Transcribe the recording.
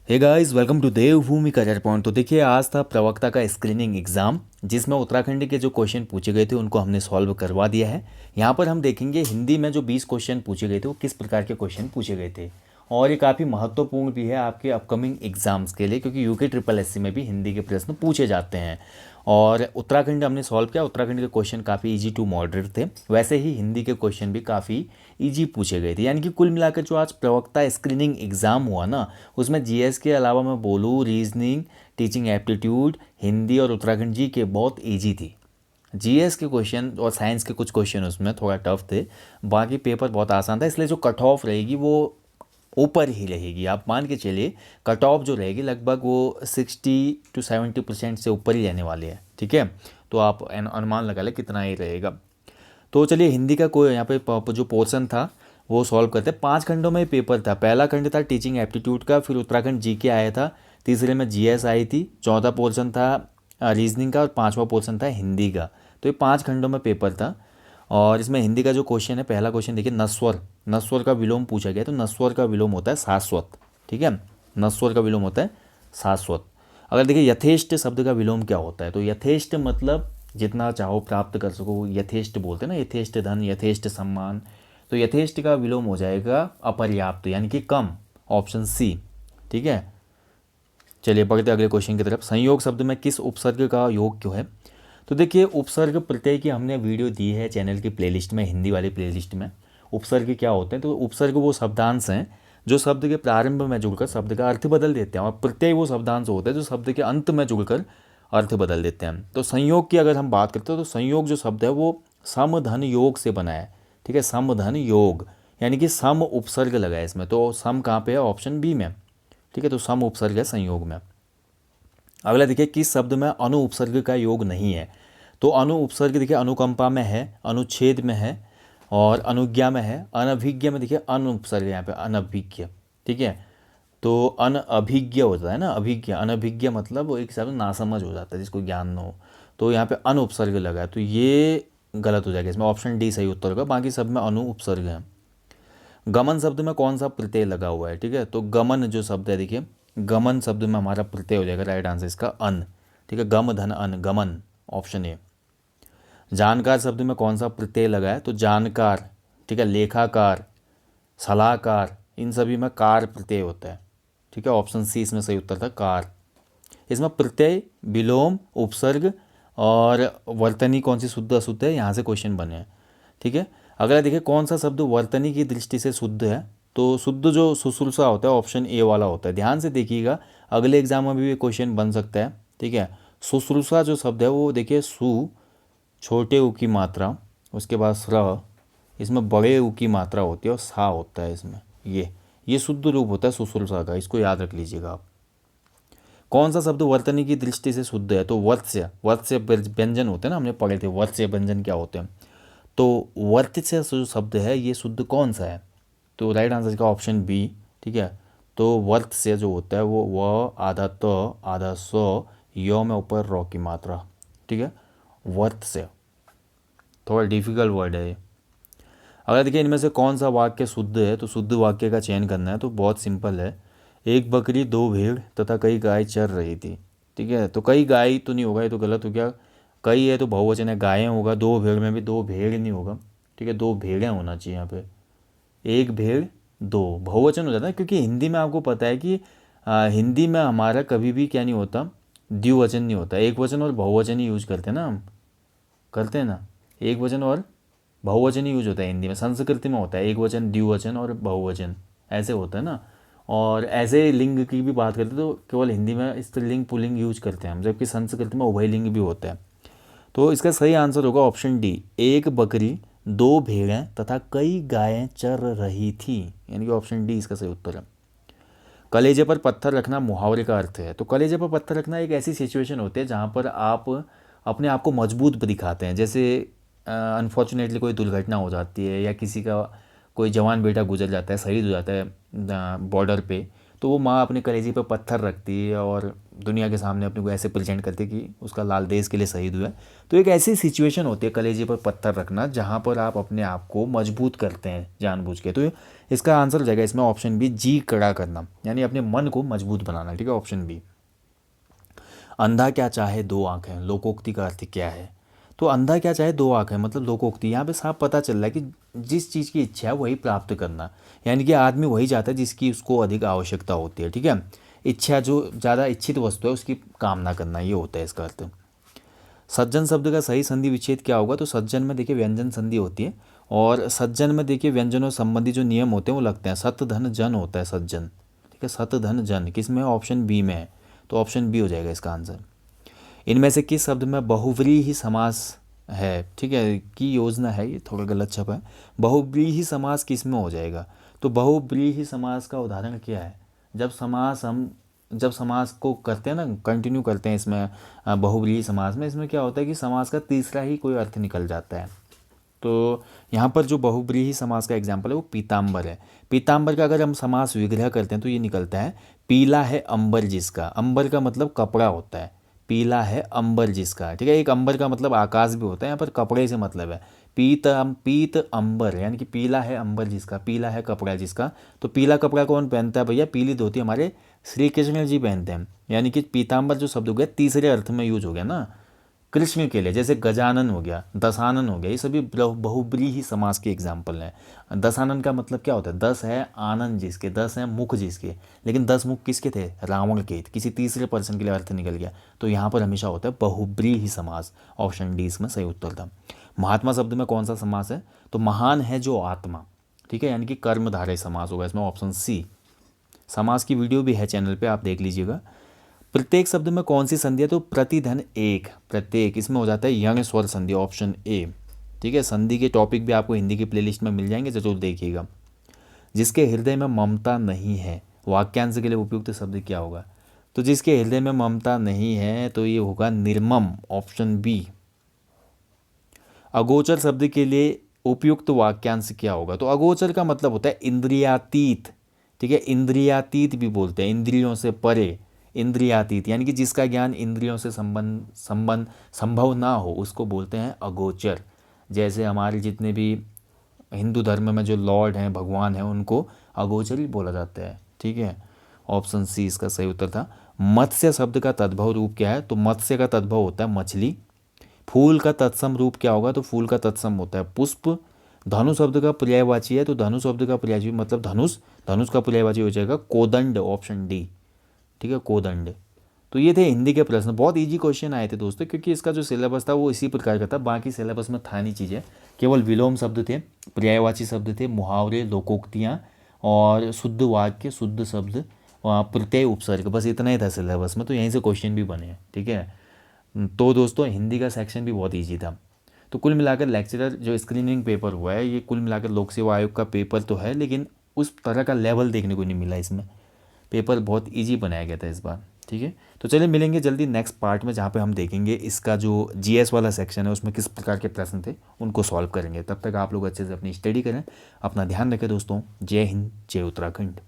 Hey guys, welcome to Devbhoomi career point. तो देखिए, आज था प्रवक्ता का स्क्रीनिंग एग्जाम, जिसमें उत्तराखंड के जो क्वेश्चन पूछे गए थे उनको हमने सॉल्व करवा दिया है। यहाँ पर हम देखेंगे हिंदी में जो 20 क्वेश्चन पूछे गए थे वो किस प्रकार के क्वेश्चन पूछे गए थे। और ये काफ़ी महत्वपूर्ण भी है आपके अपकमिंग एग्जाम्स के लिए, क्योंकि यूके ट्रिपल एससी में भी हिंदी के प्रश्न पूछे जाते हैं। और उत्तराखंड हमने सॉल्व किया। उत्तराखंड के क्वेश्चन काफ़ी इजी टू मॉडरेट थे। वैसे ही हिंदी के क्वेश्चन भी काफ़ी इजी पूछे गए थे। यानी कि कुल मिलाकर जो आज प्रवक्ता स्क्रीनिंग एग्ज़ाम हुआ ना, उसमें जीएस के अलावा मैं बोलूँ रीजनिंग, टीचिंग एप्टीट्यूड, हिंदी और उत्तराखंड जी के बहुत इजी थी। जीएस के क्वेश्चन और साइंस के कुछ क्वेश्चन उसमें थोड़ा टफ थे। बाकी पेपर बहुत आसान था, इसलिए जो कट ऑफ रहेगी वो ऊपर ही रहेगी। आप मान के चलिए कट ऑफ जो रहेगी लगभग वो 60 to 70% से ऊपर ही रहने वाली है। ठीक है, तो आप अनुमान लगा लें कितना ही रहेगा। तो चलिए हिंदी का कोई यहाँ पे जो पोर्शन था वो सॉल्व करते हैं। 5 खंडों में पेपर था। पहला खंड था टीचिंग एप्टीट्यूड का, फिर उत्तराखंड जीके आया था, तीसरे में जीएस आई थी, चौथा पोर्शन था रीजनिंग का और पांचवा पोर्शन था हिंदी का। तो ये 5 खंडों में पेपर था। और इसमें हिंदी का जो क्वेश्चन है, पहला क्वेश्चन देखिए, नस्वर। नस्वर का विलोम पूछा गया। तो नस्वर का विलोम होता है शाश्वत। ठीक है, नस्वर का विलोम होता है शाश्वत। अगर देखिए यथेष्ट शब्द का विलोम क्या होता है, तो यथेष्ट मतलब जितना चाहो प्राप्त कर सको, यथेष्ट बोलते हैं ना, यथेष्ट धन, यथेष्ट सम्मान। तो यथेष्ट का विलोम हो जाएगा अपर्याप्त, यानी कि कम। Option C. ठीक है, चलिए बढ़ते अगले क्वेश्चन की तरफ। संयोग शब्द में किस उपसर्ग का योग क्यों है? तो देखिए, उपसर्ग प्रत्यय की हमने वीडियो दी है चैनल की प्लेलिस्ट में, हिंदी वाली प्लेलिस्ट में। उपसर्ग क्या होते हैं? तो उपसर्ग वो शब्दांश हैं जो शब्द के प्रारंभ में जुड़कर शब्द का अर्थ बदल देते हैं, और प्रत्यय वो शब्दांश होते हैं जो शब्द के अंत में जुड़कर अर्थ बदल देते हैं। तो संयोग की अगर हम बात करते हैं तो संयोग जो शब्द है वो सम धन योग से बना है। ठीक है, सम धन योग, यानी कि सम उपसर्ग लगा है इसमें। तो सम कहाँ पे है? ऑप्शन बी में। ठीक है, तो सम उपसर्ग है संयोग में। अगला देखिए, किस शब्द में अनु उपसर्ग का योग नहीं है? तो अनु उपसर्ग देखिए अनुकंपा में है, अनुच्छेद में है और अनुज्ञा में है। अनभिज्ञ में देखिए अनु उपसर्ग यहाँ पे अनभिज्ञ। ठीक है, तो अनभिज्ञ होता है ना, अभिज्ञ। अनभिज्ञ मतलब वो एक हिसाब से नासमझ हो जाता है जिसको ज्ञान न हो। तो यहाँ पे अनु उपसर्ग लगा है, तो ये गलत हो जाएगा। इसमें ऑप्शन डी सही उत्तर होगा, बाकी सब में अनु उपसर्ग है। गमन शब्द में कौन सा प्रत्यय लगा हुआ है? ठीक है, तो गमन जो शब्द है देखिए, गमन शब्द में हमारा प्रत्यय हो जाएगा राइट आंसर इसका अन। ठीक है, गम धन अन, गमन, ऑप्शन ए। जानकार शब्द में कौन सा प्रत्यय लगा है? तो जानकार। ठीक है, लेखाकार, सलाहकार, इन सभी में कार प्रत्यय होता है। ठीक है, ऑप्शन सी इसमें सही उत्तर था, कार। इसमें प्रत्यय, विलोम, उपसर्ग और वर्तनी कौन सी शुद्ध अशुद्ध है, यहाँ से क्वेश्चन बने हैं। ठीक है, अगला देखिए, कौन सा शब्द वर्तनी की दृष्टि से शुद्ध है? तो शुद्ध जो शुश्रूषा होता है ऑप्शन ए वाला होता है। ध्यान से देखिएगा, अगले एग्जाम में भी क्वेश्चन बन सकता है। ठीक है, शुश्रूषा जो शब्द है वो देखिए, सु छोटे ऊ की मात्रा, उसके बाद स्र, इसमें बड़े ऊ की मात्रा होती है और सा होता है इसमें। ये शुद्ध रूप होता है शुश्रूषा का, इसको याद रख लीजिएगा आप। कौन सा शब्द वर्तनी की दृष्टि से शुद्ध है? तो वत्स्य। वत्स्य व्यंजन होते हैं ना, हमने पढ़े थे वत्स्य व्यंजन क्या होते हैं। तो वर्त्स्य जो शब्द है ये शुद्ध कौन सा है? तो राइट आंसर का ऑप्शन बी। ठीक है, तो वर्त्स्य जो होता है वो व आधा त आधा स य में ऊपर रॉ की मात्रा। ठीक है, वर्त्स्य थोड़ा डिफिकल्ट वर्ड है ये। अगर देखिए, इनमें से कौन सा वाक्य शुद्ध है? तो शुद्ध वाक्य का चयन करना है, तो बहुत सिंपल है। एक बकरी, दो भेड़ तथा कई गाय चर रही थी। ठीक है, तो कई गाय तो नहीं होगा, ये तो गलत हो गया। कई है तो बहुवचन है, गायें होगा। दो भेड़ में भी दो भेड़ नहीं होगा। ठीक है, दो भेड़ें होना चाहिए यहाँ पे। एक भेड़, दो बहुवचन हो जाता है, क्योंकि हिंदी में आपको पता है कि हिंदी में हमारा कभी भी क्या नहीं होता, द्विवचन नहीं होता। एक वचन और बहुवचन ही यूज करते हैं ना हम, करते हैं ना, एक वचन और बहुवचन ही यूज होता है हिंदी में। संस्कृत में होता है एक वचन, द्विवचन और बहुवचन, ऐसे होता है ना। और ऐसे लिंग की भी बात करते तो केवल हिंदी में स्त्रीलिंग पुल्लिंग यूज करते हैं हम, जबकि संस्कृत में उभयलिंग भी होता है। तो इसका सही आंसर होगा ऑप्शन डी, एक बकरी, दो भेड़ें तथा कई गायें चर रही थी, यानी कि ऑप्शन डी इसका सही उत्तर है। कलेजे पर पत्थर रखना मुहावरे का अर्थ है। तो कलेजे पर पत्थर रखना एक ऐसी सिचुएशन होती है जहाँ पर आप अपने आप को मजबूत दिखाते हैं। जैसे अनफॉर्चुनेटली कोई दुर्घटना हो जाती है या किसी का कोई जवान बेटा गुजर जाता है, शहीद हो जाता है बॉर्डर पे, तो वो माँ अपने कलेजे पर पत्थर रखती है और दुनिया के सामने अपने को ऐसे प्रेजेंट करते कि उसका लाल देश के लिए शहीद हुआ है। तो एक ऐसी सिचुएशन होती है कलेजे पर पत्थर रखना जहाँ पर आप अपने आप को मजबूत करते हैं जानबूझ के। तो इसका आंसर हो जाएगा इसमें ऑप्शन बी, जी कड़ा करना, यानी अपने मन को मजबूत बनाना। ठीक है, ऑप्शन बी। अंधा क्या चाहे दो आंखें, लोकोक्ति का अर्थ क्या है? तो अंधा क्या चाहे दो आंखें मतलब लोकोक्ति, यहाँ पे साफ पता चल रहा है कि जिस चीज़ की इच्छा है वही प्राप्त करना, यानी कि आदमी वही चाहता है जिसकी उसको अधिक आवश्यकता होती है। ठीक है, इच्छा जो ज़्यादा इच्छित वस्तु है उसकी कामना करना, ये होता है इसका अर्थ। सज्जन शब्द का सही संधि विच्छेद क्या होगा? तो सज्जन में देखिए व्यंजन संधि होती है, और सज्जन में देखिए व्यंजनों संबंधी जो नियम होते हैं वो लगते हैं। सत धन जन होता है सज्जन। ठीक है, सत धन जन किस में है? ऑप्शन बी में है, तो ऑप्शन बी हो जाएगा इसका आंसर। इनमें से किस शब्द में बहुव्रीहि समास है? ठीक है, की योजना है, ये थोड़ा गलत छपा है। बहुव्रीहि समास किस में हो जाएगा? तो बहुव्रीहि समास का उदाहरण क्या है? जब समास को करते हैं ना, कंटिन्यू करते हैं इसमें बहुव्रीहि समास में, इसमें क्या होता है कि समास का तीसरा ही कोई अर्थ निकल जाता है। तो यहाँ पर जो बहुव्रीहि समास का एग्जाम्पल है वो पीताम्बर है। पीताम्बर का अगर हम समास विग्रह करते हैं तो ये निकलता है, पीला है अंबर जिसका। अंबर का मतलब कपड़ा होता है, पीला है अंबर जिसका। ठीक है, एक अंबर का मतलब आकाश भी होता है, यहाँ पर कपड़े से मतलब है। पीत अंबर यानी कि पीला है अंबर जिसका, पीला है कपड़ा जिसका। तो पीला कपड़ा कौन पहनता है भैया? पीली धोती हमारे श्री कृष्ण जी पहनते हैं, यानी कि पीताम्बर जो शब्द हो गया तीसरे अर्थ में यूज हो गया ना, कृष्ण के लिए। जैसे गजानन हो गया, दशानन हो गया, ये सभी बहुव्रीहि समास के एग्जाम्पल हैं। दशानन का मतलब क्या होता है? 10 है आनंद जिसके, 10 है मुख जिसके, लेकिन 10 मुख किसके थे? रावण के। किसी तीसरे पर्सन के लिए अर्थ निकल गया, तो यहाँ पर हमेशा होता है बहुव्रीहि समास। ऑप्शन डी इसमें सही उत्तर था। महात्मा शब्द में कौन सा समास है? तो महान है जो आत्मा। ठीक है, यानी कि कर्मधारय समास होगा इसमें, ऑप्शन सी। समास की वीडियो भी है चैनल पे, आप देख लीजिएगा। प्रत्येक शब्द में कौन सी संधि है? तो प्रतिधन एक, प्रत्येक इसमें हो जाता है यंग स्वर संधि, ऑप्शन ए। ठीक है, संधि के टॉपिक भी आपको हिंदी की प्लेलिस्ट में मिल जाएंगे, जरूर देखिएगा। जिसके हृदय में ममता नहीं है, वाक्यांश के लिए उपयुक्त शब्द क्या होगा? तो जिसके हृदय में ममता नहीं है तो ये होगा निर्मम, ऑप्शन बी। अगोचर शब्द के लिए उपयुक्त वाक्यांश क्या होगा? तो अगोचर का मतलब होता है इंद्रियातीत। ठीक है, इंद्रियातीत भी बोलते हैं, इंद्रियों से परे, इंद्रियातीत यानी कि जिसका ज्ञान इंद्रियों से संभव ना हो उसको बोलते हैं अगोचर। जैसे हमारे जितने भी हिंदू धर्म में जो लॉर्ड हैं, भगवान हैं, उनको अगोचर ही बोला जाता है। ठीक है, ऑप्शन सी इसका सही उत्तर था। मत्स्य शब्द का तद्भव रूप क्या है? तो मत्स्य का तद्भव होता है मछली। फूल का तत्सम रूप क्या होगा? तो फूल का तत्सम होता है पुष्प। धनु शब्द का पर्यायवाची है, तो धनु शब्द का पर्यायवाची मतलब धनुष, धनुष का पर्यायवाची हो जाएगा कोदंड, ऑप्शन डी। ठीक है, कोदंड। तो ये थे हिंदी के प्रश्न, बहुत इजी क्वेश्चन आए थे दोस्तों, क्योंकि इसका जो सिलेबस था वो इसी प्रकार का था। बाकी सिलेबस में था नहीं चीज़ें, केवल विलोम शब्द थे, पर्यायवाची शब्द थे, मुहावरे, लोकोक्तियाँ और शुद्ध वाक्य, शुद्ध शब्द, प्रत्यय, उपसर्ग, बस इतना ही था सिलेबस में। तो यहीं से क्वेश्चन भी बने हैं। ठीक है, तो दोस्तों हिंदी का सेक्शन भी बहुत ईजी था। तो कुल मिलाकर लेक्चरर जो स्क्रीनिंग पेपर हुआ है, ये कुल मिलाकर लोक सेवा आयोग का पेपर तो है, लेकिन उस तरह का लेवल देखने को नहीं मिला इसमें। पेपर बहुत इजी बनाया गया था इस बार। ठीक है, तो चलिए मिलेंगे जल्दी नेक्स्ट पार्ट में, जहाँ पे हम देखेंगे इसका जो जीएस वाला सेक्शन है उसमें किस प्रकार के प्रश्न थे, उनको सॉल्व करेंगे। तब तक आप लोग अच्छे से अपनी स्टडी करें, अपना ध्यान रखें दोस्तों। जय हिंद, जय उत्तराखंड।